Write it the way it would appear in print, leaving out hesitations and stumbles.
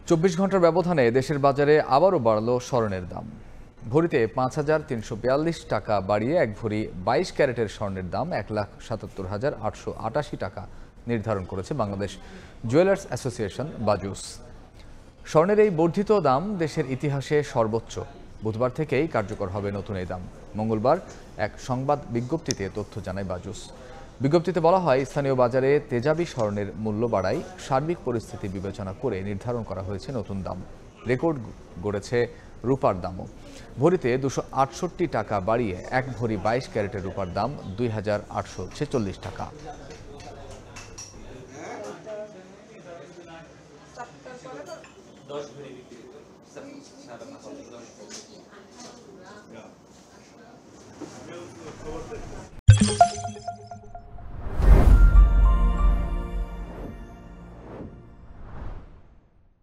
২৪ ঘন্টার ব্যবধানে দেশের বাজারে আবারও বাড়ল স্বর্ণের দাম। ভরিতে ৫,৩৪২ টাকা বাড়িয়ে এক ভরি ২২ ক্যারেটের স্বর্ণের দাম ১,৭৭,৮৮৮ টাকা নির্ধারণ করেছে বাংলাদেশ জুয়েলার্স অ্যাসোসিয়েশন বাজুস। স্বর্ণের এই বর্ধিত দাম দেশের ইতিহাসে সর্বোচ্চ। বুধবার থেকেই কার্যকর হবে নতুন এই দাম। মঙ্গলবার এক সংবাদ বিজ্ঞপ্তিতে তথ্য জানায় বাজুস। বিজ্ঞপ্তিতে বলা হয়, স্থানীয় বাজারে তেজাবি স্বর্ণের মূল্য বাড়ায় সার্বিক পরিস্থিতি বিবেচনা করে নির্ধারণ করা হয়েছে নতুন দাম। রেকর্ড গড়েছে রূপার দামও। ভরিতে ২৬৮ টাকা বাড়িয়ে এক ভরি ২২ ক্যারেটের রূপার দাম ২,৮৪৬ টাকা।